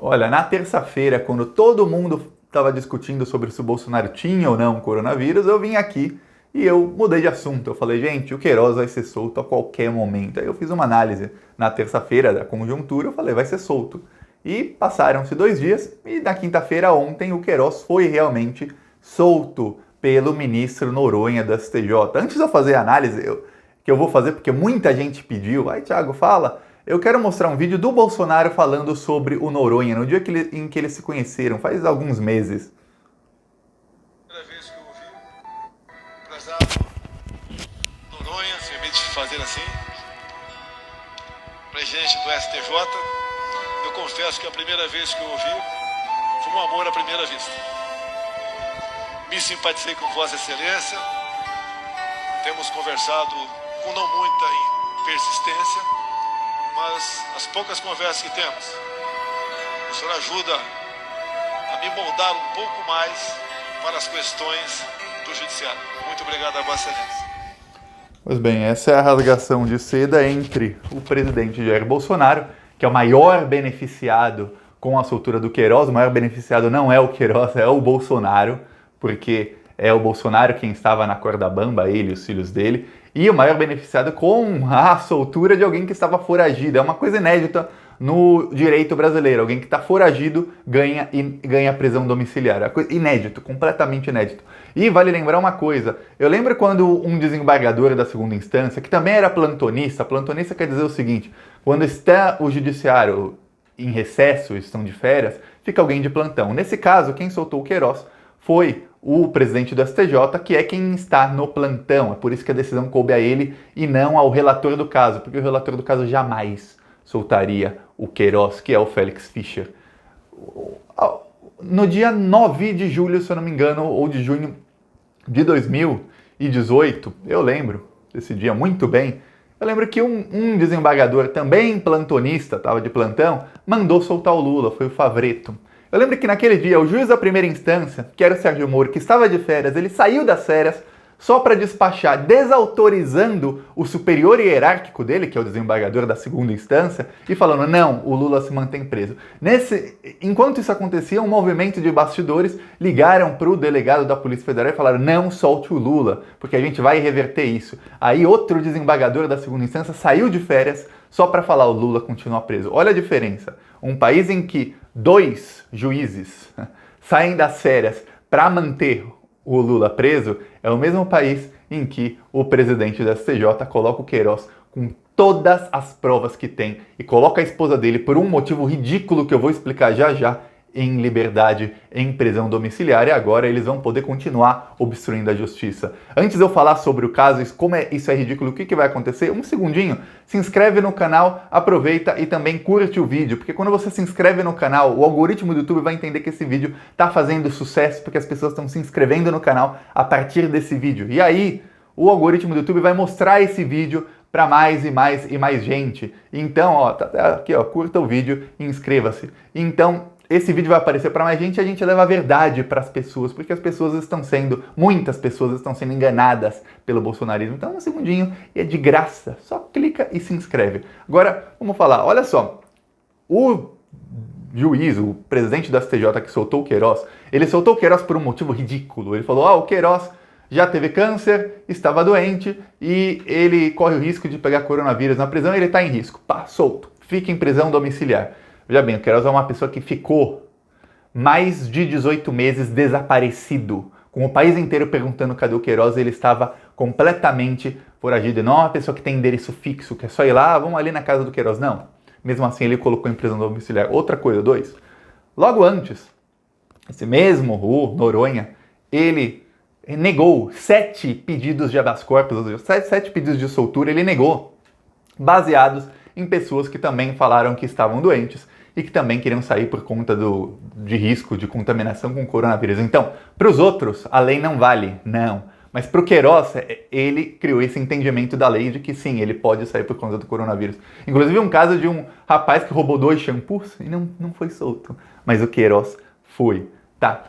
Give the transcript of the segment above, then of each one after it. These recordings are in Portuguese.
Olha, na terça-feira, quando todo mundo estava discutindo sobre se o Bolsonaro tinha ou não coronavírus, eu vim aqui e eu mudei de assunto. Eu falei, gente, o Queiroz vai ser solto a qualquer momento. Aí eu fiz uma análise na terça-feira da conjuntura, eu falei, vai ser solto. E passaram-se 2 dias e na quinta-feira, ontem, o Queiroz foi realmente solto pelo ministro Noronha do STJ. Antes de eu fazer a análise, que eu vou fazer porque muita gente pediu, aí Thiago, fala, eu quero mostrar um vídeo do Bolsonaro falando sobre o Noronha, no dia em que eles se conheceram, faz alguns meses. Primeira vez que eu ouvi, prezado Noronha, se permite fazer assim, presidente do STJ, eu confesso que a primeira vez que eu ouvi foi um amor à primeira vista. Me simpatizei com Vossa Excelência, temos conversado com não muita persistência, mas as poucas conversas que temos, o senhor ajuda a me moldar um pouco mais para as questões do judiciário. Muito obrigado a Vossa Excelência. Pois bem, essa é a rasgação de seda entre o presidente Jair Bolsonaro, que é o maior beneficiado com a soltura do Queiroz. O maior beneficiado não é o Queiroz, é o Bolsonaro, porque é o Bolsonaro quem estava na corda bamba, ele e os filhos dele, e o maior beneficiado com a soltura de alguém que estava foragido. É uma coisa inédita no direito brasileiro. Alguém que está foragido ganha prisão domiciliar. É coisa inédito, completamente inédito. E vale lembrar uma coisa. Eu lembro quando um desembargador da segunda instância, que também era plantonista quer dizer o seguinte, quando está o judiciário em recesso, estão de férias, fica alguém de plantão. Nesse caso, quem soltou o Queiroz foi o presidente do STJ, que é quem está no plantão. É por isso que a decisão coube a ele e não ao relator do caso, porque o relator do caso jamais soltaria o Queiroz, que é o Félix Fischer. No dia 9 de julho, se eu não me engano, ou de junho de 2018, eu lembro desse dia muito bem, eu lembro que um desembargador, também plantonista, estava de plantão, mandou soltar o Lula, foi o Favreto. Eu lembro que naquele dia o juiz da primeira instância, que era o Sérgio Moro, que estava de férias, ele saiu das férias só para despachar, desautorizando o superior hierárquico dele, que é o desembargador da segunda instância, e falando, não, o Lula se mantém preso. Enquanto isso acontecia, um movimento de bastidores ligaram para o delegado da Polícia Federal e falaram, não solte o Lula, porque a gente vai reverter isso. Aí outro desembargador da segunda instância saiu de férias só para falar, o Lula continua preso. Olha a diferença. Um país em que 2 juízes saem das férias para manter o Lula preso, é o mesmo país em que o presidente da STJ coloca o Queiroz com todas as provas que tem e coloca a esposa dele por um motivo ridículo que eu vou explicar já já, em liberdade, em prisão domiciliar, e agora eles vão poder continuar obstruindo a justiça. Antes de eu falar sobre o caso, como isso é ridículo, o que vai acontecer? Um segundinho, se inscreve no canal, aproveita e também curte o vídeo, porque quando você se inscreve no canal, o algoritmo do YouTube vai entender que esse vídeo está fazendo sucesso, porque as pessoas estão se inscrevendo no canal a partir desse vídeo. E aí, o algoritmo do YouTube vai mostrar esse vídeo para mais e mais e mais gente. Então, ó, tá aqui, ó, curta o vídeo e inscreva-se. Então, esse vídeo vai aparecer para mais gente e a gente leva a verdade para as pessoas, porque muitas pessoas estão sendo enganadas pelo bolsonarismo. Então, um segundinho e é de graça. Só clica e se inscreve. Agora, vamos falar. Olha só, o juiz, o presidente da STJ que soltou o Queiroz, ele soltou o Queiroz por um motivo ridículo. Ele falou, o Queiroz já teve câncer, estava doente e ele corre o risco de pegar coronavírus na prisão e ele está em risco. Pá, solto. Fica em prisão domiciliar. Veja bem, o Queiroz é uma pessoa que ficou mais de 18 meses desaparecido. Com o país inteiro perguntando cadê o Queiroz, ele estava completamente foragido. Não é uma pessoa que tem endereço fixo, que é só ir lá, vamos ali na casa do Queiroz. Não. Mesmo assim, ele colocou em prisão domiciliar. Outra coisa, 2. Logo antes, esse mesmo Noronha, ele negou 7 pedidos de habeas corpus, ou seja, 7 pedidos de soltura, ele negou, baseados em pessoas que também falaram que estavam doentes e que também queriam sair por conta de risco de contaminação com coronavírus. Então, para os outros, a lei não vale, não. Mas para o Queiroz, ele criou esse entendimento da lei de que sim, ele pode sair por conta do coronavírus. Inclusive um caso de um rapaz que roubou 2 shampoos e não foi solto, mas o Queiroz foi. Tá.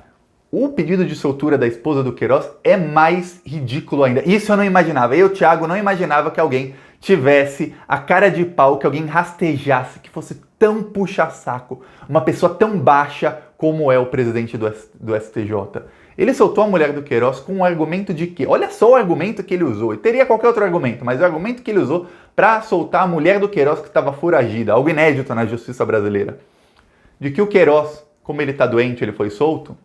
O pedido de soltura da esposa do Queiroz é mais ridículo ainda. Isso eu não imaginava. Eu, Thiago, não imaginava que alguém tivesse a cara de pau, que alguém rastejasse, que fosse tão puxa-saco, uma pessoa tão baixa como é o presidente do STJ. Ele soltou a mulher do Queiroz com um argumento de que, olha só o argumento que ele usou, e teria qualquer outro argumento, mas o argumento que ele usou para soltar a mulher do Queiroz que estava foragida, algo inédito na justiça brasileira, de que o Queiroz, como ele está doente, ele foi solto,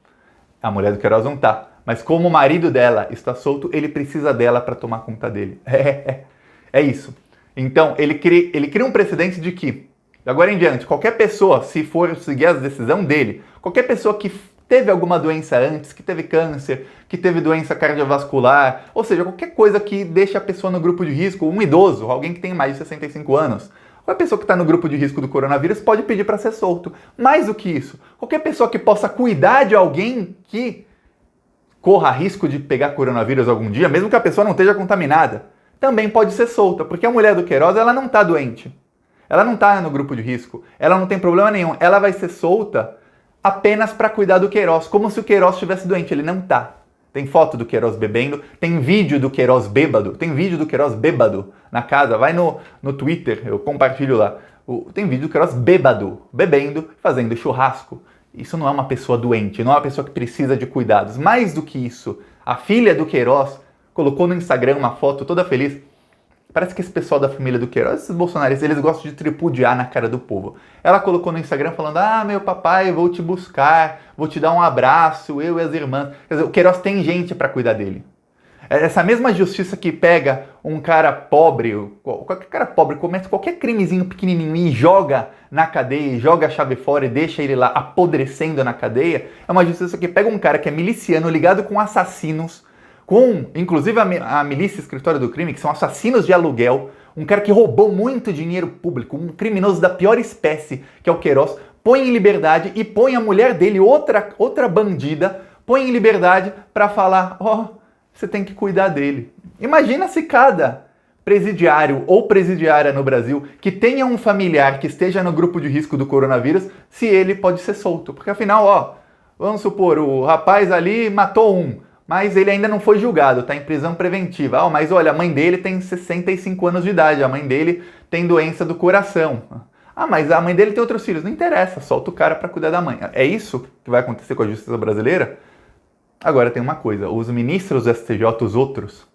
a mulher do Queiroz não tá, mas como o marido dela está solto, ele precisa dela para tomar conta dele. É isso. Então, ele cria um precedente de que, de agora em diante, qualquer pessoa, se for seguir a decisão dele, qualquer pessoa que teve alguma doença antes, que teve câncer, que teve doença cardiovascular, ou seja, qualquer coisa que deixe a pessoa no grupo de risco, um idoso, alguém que tem mais de 65 anos, qualquer pessoa que está no grupo de risco do coronavírus pode pedir para ser solto. Mais do que isso, qualquer pessoa que possa cuidar de alguém que corra risco de pegar coronavírus algum dia, mesmo que a pessoa não esteja contaminada, também pode ser solta, porque a mulher do Queiroz, ela não está doente. Ela não está no grupo de risco, ela não tem problema nenhum, ela vai ser solta apenas para cuidar do Queiroz, como se o Queiroz estivesse doente, ele não tá. Tem foto do Queiroz bebendo, tem vídeo do Queiroz bêbado, na casa, vai no Twitter, eu compartilho lá. Tem vídeo do Queiroz bêbado, bebendo, fazendo churrasco. Isso não é uma pessoa doente, não é uma pessoa que precisa de cuidados. Mais do que isso, a filha do Queiroz colocou no Instagram uma foto toda feliz. Parece que esse pessoal da família do Queiroz, esses bolsonaristas, eles gostam de tripudiar na cara do povo. Ela colocou no Instagram falando, meu papai, vou te buscar, vou te dar um abraço, eu e as irmãs. Quer dizer, o Queiroz tem gente para cuidar dele. Essa mesma justiça que pega um cara pobre, qualquer cara pobre, comete qualquer crimezinho pequenininho e joga na cadeia, joga a chave fora e deixa ele lá apodrecendo na cadeia, é uma justiça que pega um cara que é miliciano ligado com assassinos, com, inclusive, a milícia escritório do crime, que são assassinos de aluguel, um cara que roubou muito dinheiro público, um criminoso da pior espécie, que é o Queiroz, põe em liberdade e põe a mulher dele, outra bandida, põe em liberdade para falar, você tem que cuidar dele. Imagina se cada presidiário ou presidiária no Brasil que tenha um familiar que esteja no grupo de risco do coronavírus, se ele pode ser solto. Porque afinal, vamos supor, o rapaz ali matou mas ele ainda não foi julgado, está em prisão preventiva. Mas olha, a mãe dele tem 65 anos de idade, a mãe dele tem doença do coração. Mas a mãe dele tem outros filhos. Não interessa, solta o cara para cuidar da mãe. É isso que vai acontecer com a justiça brasileira? Agora tem uma coisa, os ministros do STJ, os outros,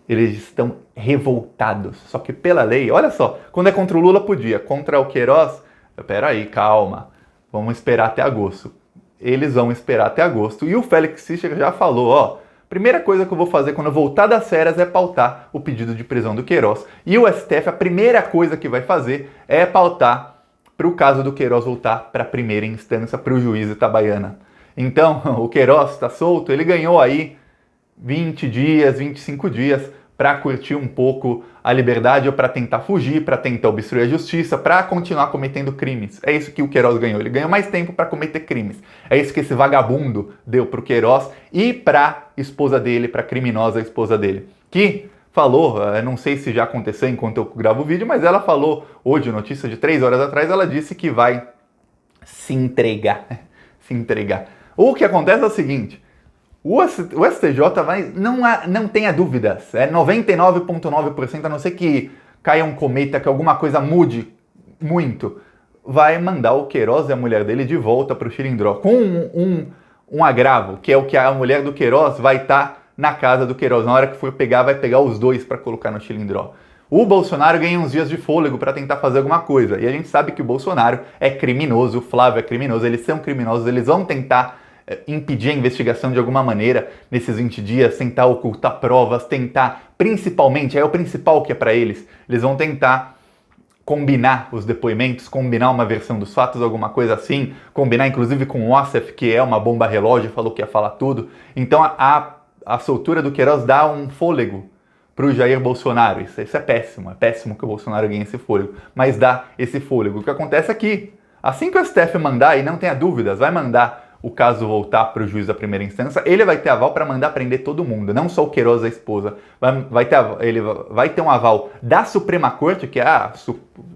eles estão revoltados. Só que pela lei, olha só, quando é contra o Lula podia, contra o Queiroz, peraí, calma, vamos esperar até agosto. Eles vão esperar até agosto. E o Félix Fischer já falou, primeira coisa que eu vou fazer quando eu voltar das férias é pautar o pedido de prisão do Queiroz. E o STF, a primeira coisa que vai fazer é pautar para o caso do Queiroz voltar para a primeira instância, para o juiz Itabaiana. Então, o Queiroz está solto, ele ganhou aí 20 dias, 25 dias para curtir um pouco a liberdade ou para tentar fugir, para tentar obstruir a justiça, para continuar cometendo crimes. É isso que o Queiroz ganhou. Ele ganhou mais tempo para cometer crimes. É isso que esse vagabundo deu para o Queiroz e para a esposa dele, para a criminosa esposa dele, que falou, não sei se já aconteceu enquanto eu gravo o vídeo, mas ela falou hoje, notícia de 3 horas atrás, ela disse que vai se entregar. O que acontece é o seguinte, o STJ não tenha dúvidas, é 99,9%, a não ser que caia um cometa, que alguma coisa mude muito, vai mandar o Queiroz e a mulher dele de volta para o Xilindró, com um agravo, que é o que a mulher do Queiroz vai estar na casa do Queiroz. Na hora que for pegar, vai pegar os dois para colocar no Xilindró. O Bolsonaro ganha uns dias de fôlego para tentar fazer alguma coisa, e a gente sabe que o Bolsonaro é criminoso, o Flávio é criminoso, eles são criminosos, eles vão tentar impedir a investigação de alguma maneira nesses 20 dias, tentar ocultar provas, tentar, principalmente, é o principal que é para eles vão tentar combinar os depoimentos, combinar uma versão dos fatos, alguma coisa assim, combinar inclusive com o Ossef, que é uma bomba relógio, falou que ia falar tudo. Então a soltura do Queiroz dá um fôlego para o Jair Bolsonaro. Isso é péssimo que o Bolsonaro ganhe esse fôlego, mas dá esse fôlego. O que acontece é que, assim que o STF mandar, e não tenha dúvidas, vai mandar o caso voltar para o juiz da primeira instância, ele vai ter aval para mandar prender todo mundo, não só o Queiroz e a esposa. Ele vai ter um aval da Suprema Corte, que é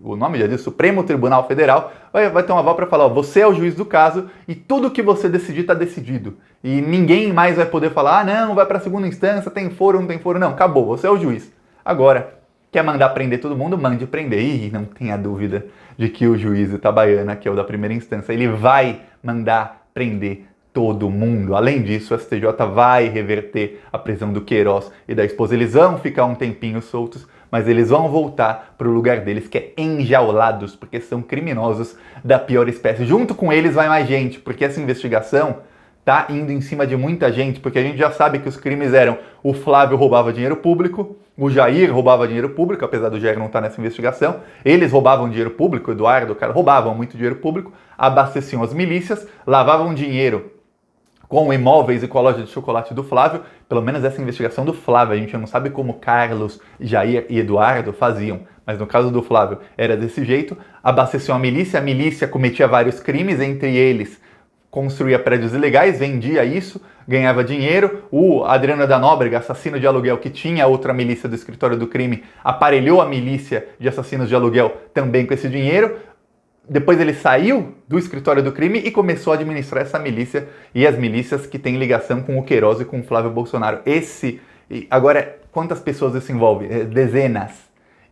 o nome já diz, Supremo Tribunal Federal, vai ter um aval para falar, você é o juiz do caso e tudo que você decidir está decidido. E ninguém mais vai poder falar, não, vai para a segunda instância, tem foro, não tem foro, não, acabou, você é o juiz. Agora, Quer mandar prender todo mundo? Mande prender. E não tenha dúvida de que o juiz Itabaiana, que é o da primeira instância, ele vai mandar prender todo mundo. Além disso, o STJ vai reverter a prisão do Queiroz e da esposa. Eles vão ficar um tempinho soltos, mas eles vão voltar para o lugar deles, que é enjaulados, porque são criminosos da pior espécie. Junto com eles vai mais gente, porque essa investigação tá indo em cima de muita gente, porque a gente já sabe que os crimes eram: o Flávio roubava dinheiro público, o Jair roubava dinheiro público, apesar do Jair não estar nessa investigação, eles roubavam dinheiro público, o Eduardo, o cara, roubavam muito dinheiro público, abasteciam as milícias, lavavam dinheiro com imóveis e com a loja de chocolate do Flávio. Pelo menos essa investigação do Flávio, a gente não sabe como Carlos, Jair e Eduardo faziam, mas no caso do Flávio era desse jeito. Abasteciam a milícia cometia vários crimes, entre eles construía prédios ilegais, vendia isso, ganhava dinheiro. O Adriano da Nóbrega, assassino de aluguel, que tinha outra milícia do escritório do crime, aparelhou a milícia de assassinos de aluguel também com esse dinheiro. Depois ele saiu do escritório do crime e começou a administrar essa milícia e as milícias que têm ligação com o Queiroz e com o Flávio Bolsonaro. Agora, quantas pessoas isso envolve? Dezenas.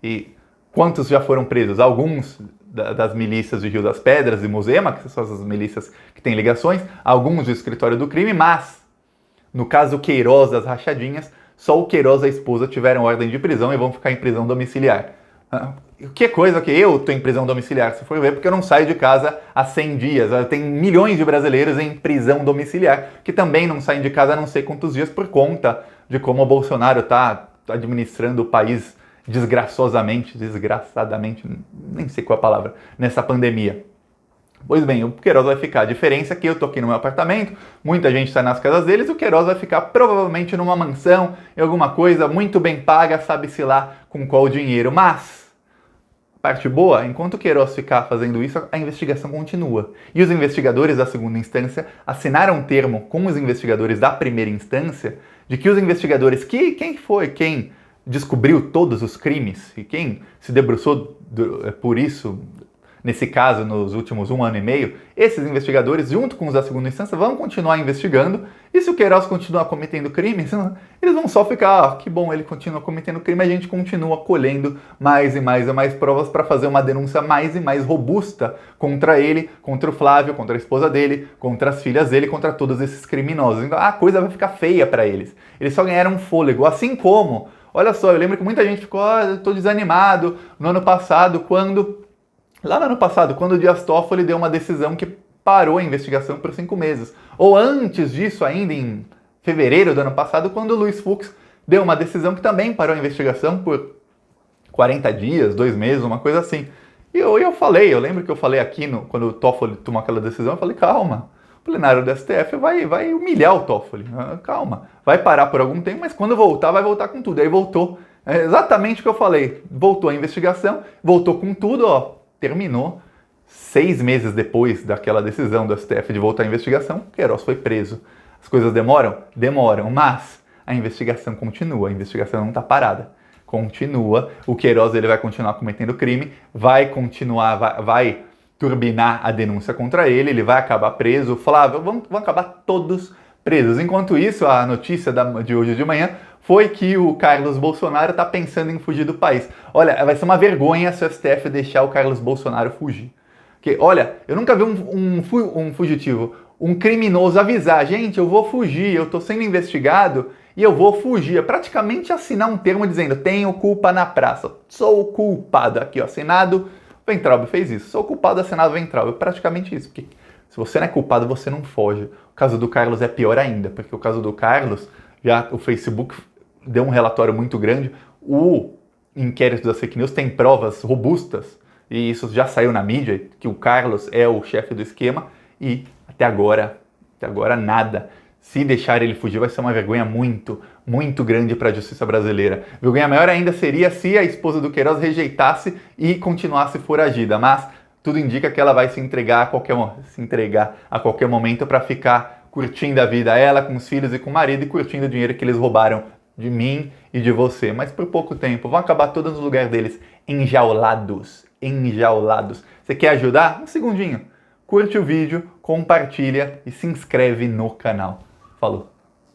E quantos já foram presos? Alguns das milícias de Rio das Pedras e Moema, que são as milícias que têm ligações, alguns do escritório do crime, mas no caso Queiroz das rachadinhas, só o Queiroz e a esposa tiveram ordem de prisão e vão ficar em prisão domiciliar. Que coisa que eu estou em prisão domiciliar, se for ver, porque eu não saio de casa há 100 dias. Tem milhões de brasileiros em prisão domiciliar que também não saem de casa há não sei quantos dias por conta de como o Bolsonaro está administrando o país desgraçadamente, nem sei qual é a palavra, nessa pandemia. Pois bem, o Queiroz vai ficar. A diferença é que eu tô aqui no meu apartamento, muita gente está nas casas deles, o Queiroz vai ficar provavelmente numa mansão, em alguma coisa muito bem paga, sabe-se lá com qual dinheiro. Mas, parte boa, enquanto o Queiroz ficar fazendo isso, a investigação continua. E os investigadores da segunda instância assinaram um termo com os investigadores da primeira instância de que os investigadores, quem descobriu todos os crimes e quem se debruçou por isso, nesse caso, nos últimos 1 ano e meio, esses investigadores, junto com os da segunda instância, vão continuar investigando. E se o Queiroz continuar cometendo crimes, eles vão só ficar, que bom, ele continua cometendo crime, a gente continua colhendo mais e mais provas para fazer uma denúncia mais e mais robusta contra ele, contra o Flávio, contra a esposa dele, contra as filhas dele, contra todos esses criminosos. Então a coisa vai ficar feia para eles. Eles só ganharam um fôlego, assim como, olha só, eu lembro que muita gente ficou, eu tô desanimado no ano passado, quando o Dias Toffoli deu uma decisão que parou a investigação por 5 meses. Ou antes disso, ainda em fevereiro do ano passado, quando o Luiz Fux deu uma decisão que também parou a investigação por 40 dias, 2 meses, uma coisa assim. E eu lembro que eu falei aqui, quando o Toffoli tomou aquela decisão, eu falei, calma, o plenário do STF vai humilhar o Toffoli, calma, vai parar por algum tempo, mas quando voltar, vai voltar com tudo. Aí voltou, exatamente o que eu falei, voltou a investigação, voltou com tudo, terminou. 6 meses depois daquela decisão do STF de voltar à investigação, Queiroz foi preso. As coisas demoram? Demoram, mas a investigação continua, a investigação não está parada. Continua, o Queiroz ele vai continuar cometendo crime, vai turbinar a denúncia contra ele, ele vai acabar preso, o Flávio, vão acabar todos presos. Enquanto isso, a notícia de hoje de manhã foi que o Carlos Bolsonaro está pensando em fugir do país. Olha, vai ser uma vergonha se o STF deixar o Carlos Bolsonaro fugir. Porque, olha, eu nunca vi um fugitivo, um criminoso avisar, gente, eu vou fugir, eu estou sendo investigado e eu vou fugir. É praticamente assinar um termo dizendo, tenho culpa na praça, sou culpado. Aqui, ó, assinado, Weintraub fez isso, sou culpado, assinado Weintraub. É praticamente isso, porque se você não é culpado, você não foge. O caso do Carlos é pior ainda, porque o caso do Carlos, já o Facebook deu um relatório muito grande, o inquérito das fake news tem provas robustas, e isso já saiu na mídia, que o Carlos é o chefe do esquema, e até agora nada. Se deixar ele fugir vai ser uma vergonha muito, muito grande para a justiça brasileira. Vergonha maior ainda seria se a esposa do Queiroz rejeitasse e continuasse foragida, mas tudo indica que ela vai se entregar a qualquer momento para ficar curtindo a vida, ela com os filhos e com o marido, e curtindo o dinheiro que eles roubaram de mim e de você, mas por pouco tempo. Vão acabar todos nos lugares deles enjaulados. Você quer ajudar? Um segundinho. Curte o vídeo, compartilha e se inscreve no canal. Falou!